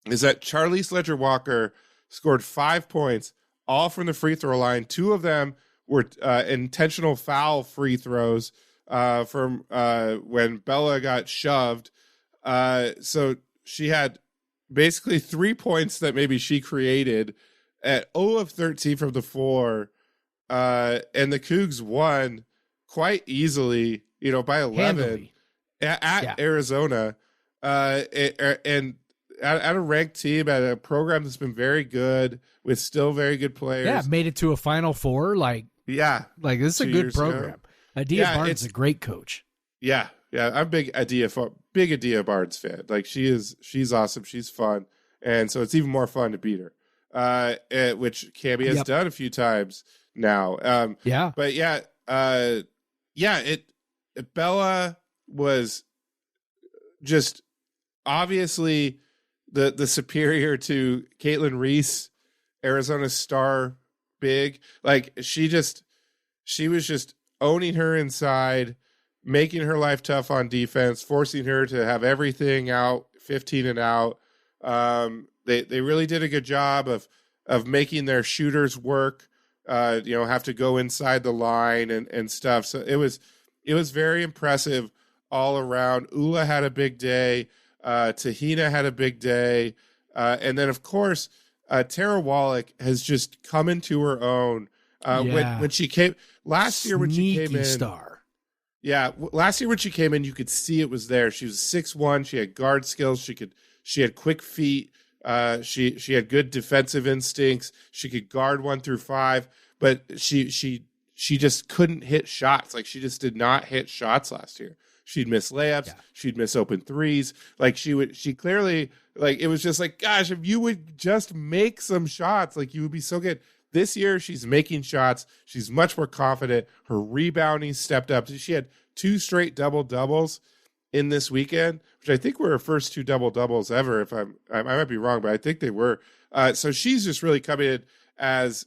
is that Charlize Ledger-Walker scored 5 points, all from the free throw line. 2 of them were intentional foul free throws from when Bella got shoved. So she had basically 3 points that maybe she created at 0 of 13 from the floor. And the Cougs won quite easily, by 11 at Arizona. And at a ranked team, at a program that's been very good with still very good players. Yeah, made it to a Final Four. Like this is a good program. Adia Barnes is a great coach. Yeah. I'm a big Adia Barnes fan. Like she's awesome. She's fun. And so it's even more fun to beat her, which Kamie has done a few times now. But Bella was just obviously the superior to Caitlin Reese, Arizona's star big. Like she was just owning her inside, making her life tough on defense, forcing her to have everything out, 15 and out. They really did a good job of making their shooters work, have to go inside the line and stuff. So it it was very impressive all around. Ula had a big day. Tahina had a big day. And then, of course, Tara Wallach has just come into her own. When she came last year, when she came in, star. Yeah, last year when she came in, you could see it was there. She was 6'1". She had guard skills. She had quick feet. She had good defensive instincts. She could guard 1 through 5, but she just couldn't hit shots. Like, she just did not hit shots last year. She'd miss layups. Yeah. She'd miss open threes. Like, she clearly, like, it was just like, gosh, if you would just make some shots, like, you would be so good. This year, she's making shots. She's much more confident. Her rebounding stepped up. She had 2 straight double-doubles in this weekend, which I think were her first 2 double-doubles ever. If I might be wrong, but I think they were. So she's just really coming in as,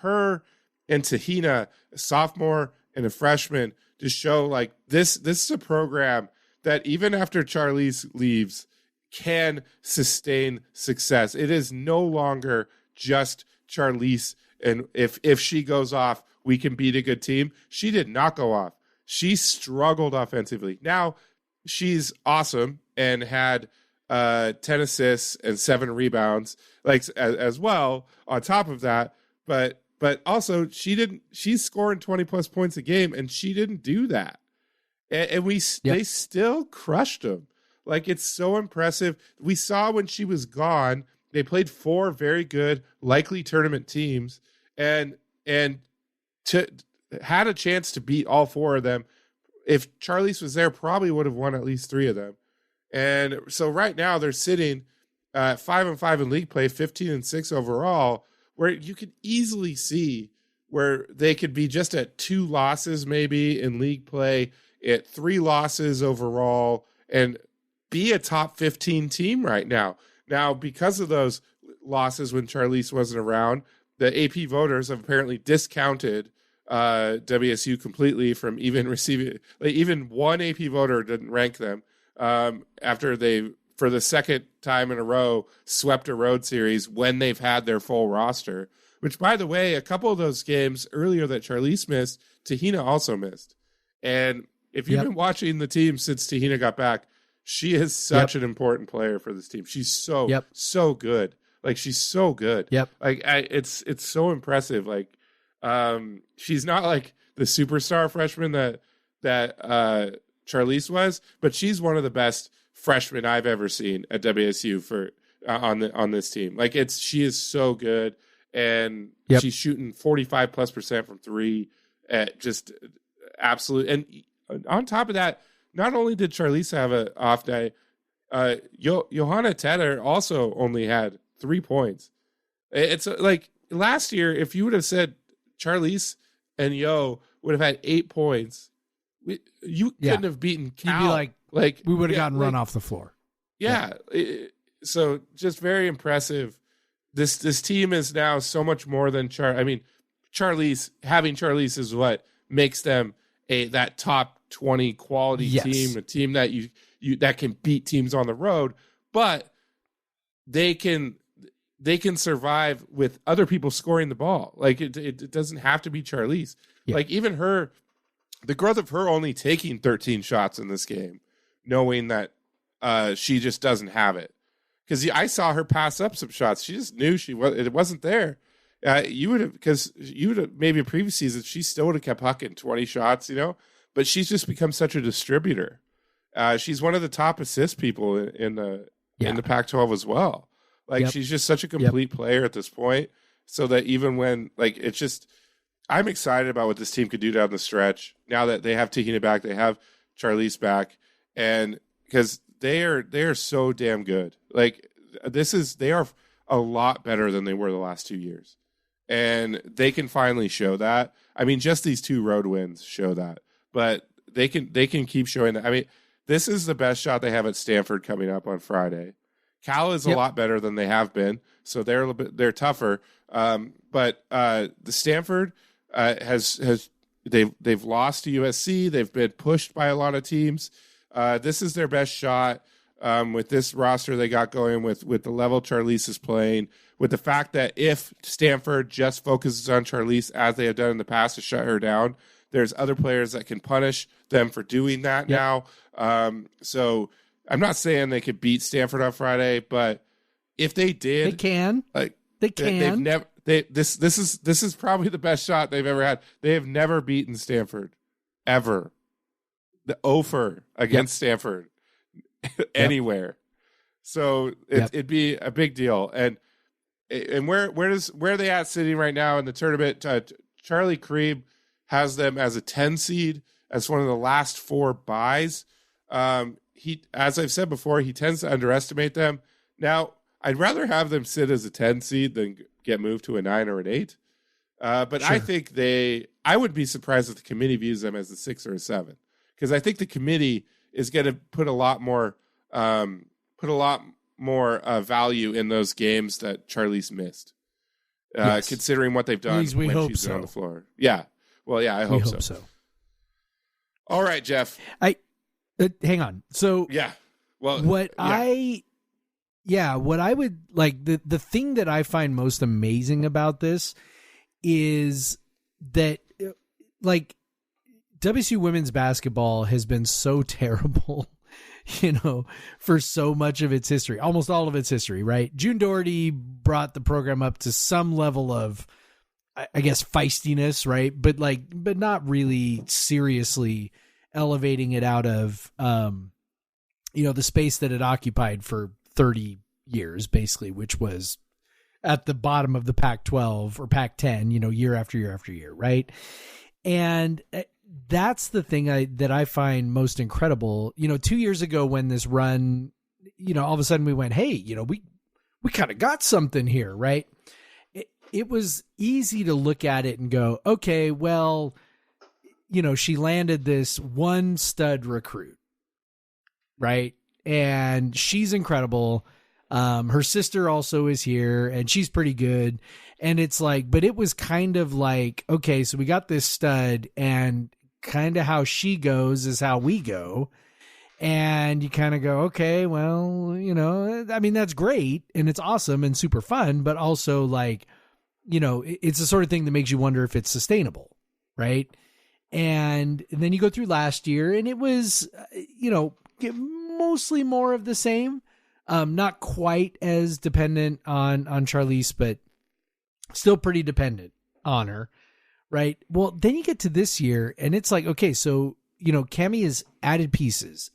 her and Tahina, a sophomore and a freshman, to show like this is a program that even after Charlize leaves can sustain success. It is no longer just Charlize, and if she goes off, we can beat a good team. She did not go off. She struggled offensively. Now she's awesome and had 10 assists and 7 rebounds, like as well on top of that. But also she's scoring 20 plus points a game, and she didn't do that. And they still crushed them. Like, it's so impressive. We saw when she was gone, they played 4 very good, likely tournament teams, and had a chance to beat all 4 of them. If Charlize was there, probably would have won at least 3 of them. And so right now they're sitting at 5-5 in league play, 15-6 overall, where you could easily see where they could be just at 2 losses maybe in league play, at 3 losses overall, and be a top 15 team right now. Now, because of those losses when Charlize wasn't around, the AP voters have apparently discounted WSU completely from even receiving. Like, even one AP voter didn't rank them after they, for the second time in a row, swept a road series when they've had their full roster. Which, by the way, a couple of those games earlier that Charlize missed, Tahina also missed. And if you've been watching the team since Tahina got back, she is such an important player for this team. She's so good. Like, she's so good. Like, it's so impressive. Like, she's not like the superstar freshman that Charlize was, but she's one of the best freshmen I've ever seen at WSU for on this team. Like, she is so good, and she's shooting 45+% from 3 at just absolute. And on top of that, not only did Charlize have an off day, Johanna Tedder also only had 3 points. It's like last year, if you would have said Charlize and Yo would have had 8 points, you couldn't have beaten Cal. You'd be like we would have gotten run off the floor. So just very impressive. This team is now so much more than Charlize. Having Charlize is what makes them that top 20 quality team, a team that you that can beat teams on the road, but they can survive with other people scoring the ball. Like, it doesn't have to be Charlize. Like, even the growth of her only taking 13 shots in this game, knowing that she just doesn't have it. Because I saw her pass up some shots. She just knew it wasn't there. You would have maybe a previous season, she still would have kept hucking 20 shots, but she's just become such a distributor. She's one of the top assist people in the Pac-12 as well. Like, she's just such a complete player at this point, so that even when, like, it's just, I'm excited about what this team could do down the stretch now that they have Tahina back, they have Charlize back, and because they are so damn good. Like, they are a lot better than they were the last 2 years, and they can finally show that. I mean, just these 2 road wins show that, but they can keep showing that. I mean, this is the best shot they have at Stanford coming up on Friday. Cal is a lot better than they have been, so they're tougher. But the Stanford they've lost to USC. They've been pushed by a lot of teams. This is their best shot with this roster they got going, with the level Charlize is playing, with the fact that if Stanford just focuses on Charlize as they have done in the past to shut her down, There's other players that can punish them for doing that now. So I'm not saying they could beat Stanford on Friday, but if they did, they can. They can. They've never. This is probably the best shot they've ever had. They have never beaten Stanford, ever. The offer against Stanford anywhere. So it'd be a big deal. And where are they at sitting right now in the tournament? Charlie Krieb has them as a 10 seed, as one of the last 4 buys. He, as I've said before, he tends to underestimate them. Now, I'd rather have them sit as a 10 seed than get moved to a 9 or an 8. But sure. I think I would be surprised if the committee views them as a 6 or a 7, because I think the committee is going to put a lot more value in those games that Charlize missed, considering what they've done when she's been on the floor. Yeah. Well, yeah, I hope so. All right, Jeff. Hang on. So what I would like, the thing that I find most amazing about this is that like WSU women's basketball has been so terrible, for so much of its history, almost all of its history, right? June Doherty brought the program up to some level of, I guess, feistiness, right? But not really seriously elevating it out of, the space that it occupied for 30 years, basically, which was at the bottom of the Pac-12 or Pac-10, year after year after year, right? And that's the thing that I find most incredible. 2 years ago when this run, all of a sudden we went, hey, we kind of got something here, right? It was easy to look at it and go, okay, well, she landed this one stud recruit, right? And she's incredible. Her sister also is here and she's pretty good. And it's like, but it was kind of like, okay, so we got this stud and kind of how she goes is how we go. And you kind of go, okay, well, I mean, that's great and it's awesome and super fun, but also like, it's the sort of thing that makes you wonder if it's sustainable. Right. And then you go through last year and it was, mostly more of the same. Not quite as dependent on Charlize, but still pretty dependent on her. Right. Well, then you get to this year and it's like, okay, so, Kamie is added pieces,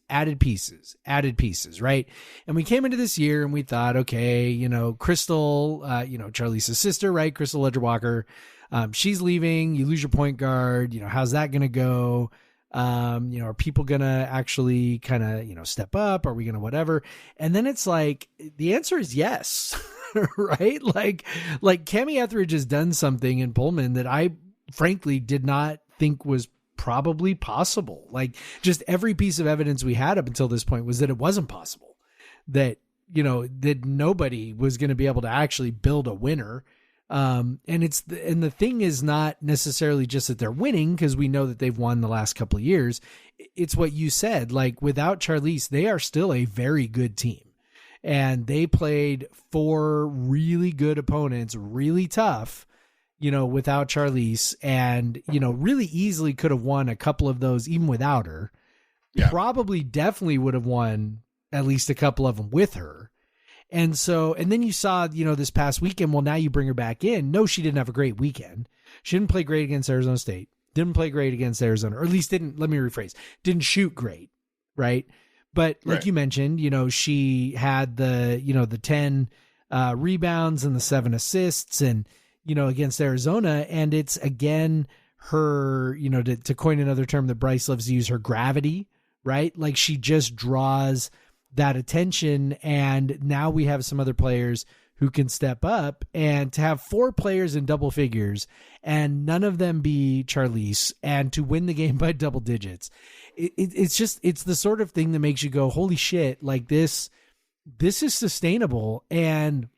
right? And we came into this year and we thought, okay, Crystal, Charlize's sister, right? Crystal Ledger-Walker, she's leaving, you lose your point guard, how's that going to go? Are people going to actually kind of, step up? Are we going to whatever? And then it's like, the answer is yes, right? Like Kamie Ethridge has done something in Pullman that I frankly did not think was probably possible. Like just every piece of evidence we had up until this point was that it wasn't possible, that, that nobody was going to be able to actually build a winner. And the thing is not necessarily just that they're winning, because we know that they've won the last couple of years. It's what you said, like without Charlize, they are still a very good team and they played 4 really good opponents, really tough, without Charlize, and, really easily could have won a couple of those even without her. Yeah. Probably definitely would have won at least a couple of them with her. And then you saw, this past weekend, well, now you bring her back in. No, she didn't have a great weekend. She didn't play great against Arizona State. Didn't play great against Arizona, or at least didn't shoot great. Right. But like you mentioned, she had the 10 rebounds and the 7 assists and, against Arizona. And it's again, her, to coin another term that Bryce loves to use, her gravity, right? Like she just draws that attention. And now we have some other players who can step up, and to have 4 players in double figures and none of them be Charlize, and to win the game by double digits. It's the sort of thing that makes you go, holy shit, like this is sustainable. And,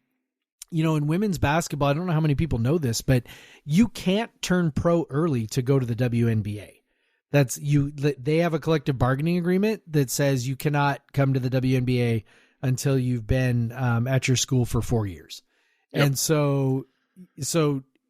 in women's basketball, I don't know how many people know this, but you can't turn pro early to go to the WNBA. They have a collective bargaining agreement that says you cannot come to the WNBA until you've been at your school for 4 years. Yep. And so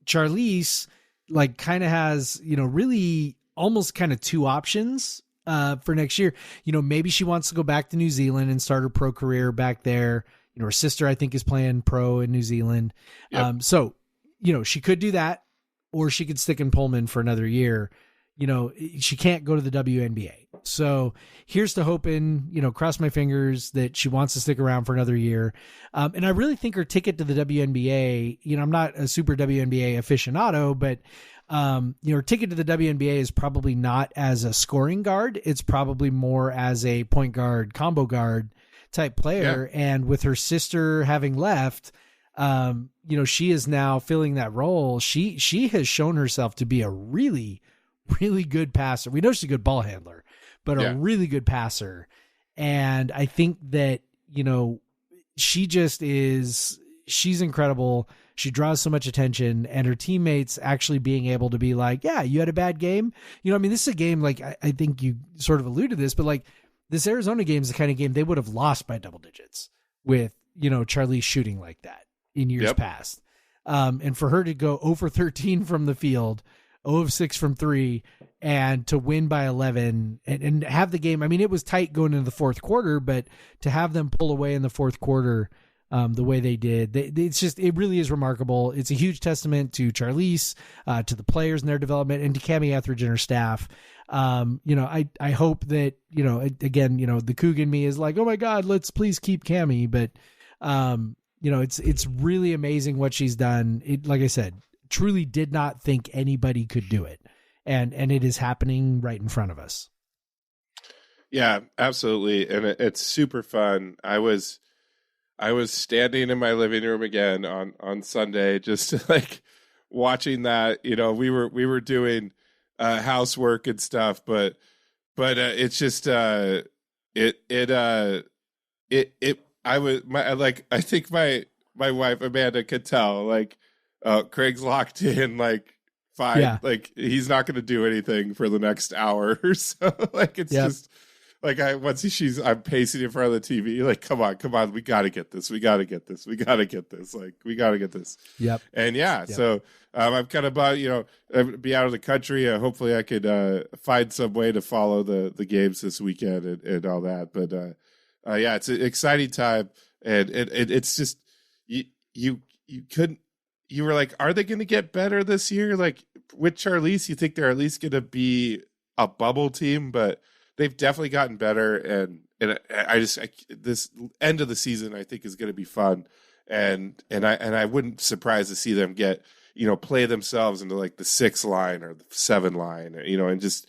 Charlize like kind of has, really almost kind of two options for next year. Maybe she wants to go back to New Zealand and start her pro career back there. Her sister, I think, is playing pro in New Zealand. Yep. So, she could do that, or she could stick in Pullman for another year. She can't go to the WNBA. So here's to hoping, cross my fingers that she wants to stick around for another year. And I really think her ticket to the WNBA, I'm not a super WNBA aficionado, but, her ticket to the WNBA is probably not as a scoring guard. It's probably more as a point guard, combo guard type player. Yeah. And with her sister having left, she is now filling that role. She has shown herself to be a really, really good passer. We know she's a good ball handler, but a really good passer. And I think that, she's incredible. She draws so much attention, and her teammates actually being able to be like, yeah, you had a bad game. This is a game, like, I think you sort of alluded to this, but like this Arizona game is the kind of game they would have lost by double digits with, Charlize shooting like that in years past. And for her to go 0 for 13 from the field, 0 of 6 from 3, and to win by 11 and have the game. I mean, it was tight going into the fourth quarter, but to have them pull away in the fourth quarter the way they did, it really is remarkable. It's a huge testament to Charlize, to the players and their development, and to Kamie Ethridge and her staff. I hope that, again, the Coug in me is like, oh my God, let's please keep Kamie. But, it's really amazing what she's done. Like I said, truly did not think anybody could do it. And it is happening right in front of us. Yeah, absolutely. And it's super fun. I was standing in my living room again on Sunday, just like watching that. We were doing housework and stuff, but it's just I think my wife Amanda could tell, like, Craig's locked in, like, fine. Yeah. Like, he's not going to do anything for the next hour or so. Like, it's just like, I'm pacing in front of the TV. Like, come on. We got to get this. Like, we got to get this. Yep. And so I'm kind of about, be out of the country. Hopefully I could find some way to follow the games this weekend and all that. But it's an exciting time. And it's just, you couldn't, you were like, are they going to get better this year? Like, with Charlize, you think they're at least going to be a bubble team, but they've definitely gotten better. And this end of the season, I think, is going to be fun. And I wouldn't surprise to see them get, play themselves into like the 6 line or the 7 line, and just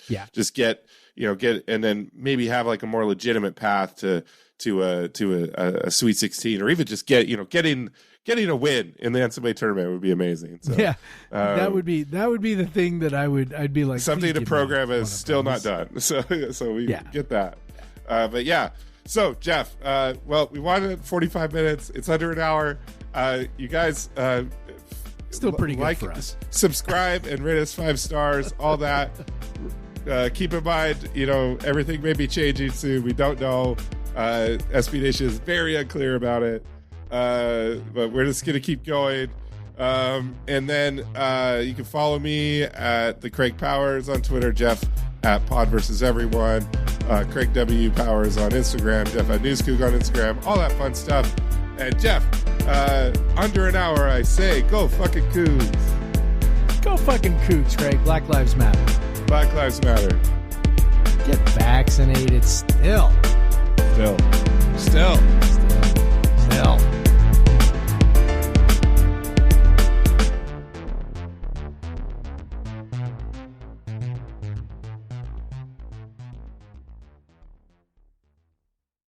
get, and then maybe have like a more legitimate path to a Sweet 16, or even just getting a win in the NCAA tournament would be amazing. So, that would be the thing that I'd be like, something the program is still not done. So we get that. But yeah. So Jeff, we wanted 45 minutes. It's under an hour. You guys, still pretty good for us. Subscribe and rate us 5 stars. All that. Keep in mind, everything may be changing soon. We don't know. SB Nation is very unclear about it. But we're just going to keep going. And then you can follow me at the Craig Powers on Twitter, Jeff at Pod versus Everyone, Craig W. Powers on Instagram, Jeff at NewsCoug on Instagram, all that fun stuff. And Jeff, under an hour, I say, go fucking Cougs. Go fucking Cougs, Craig. Black Lives Matter. Black Lives Matter. Get vaccinated still. Still.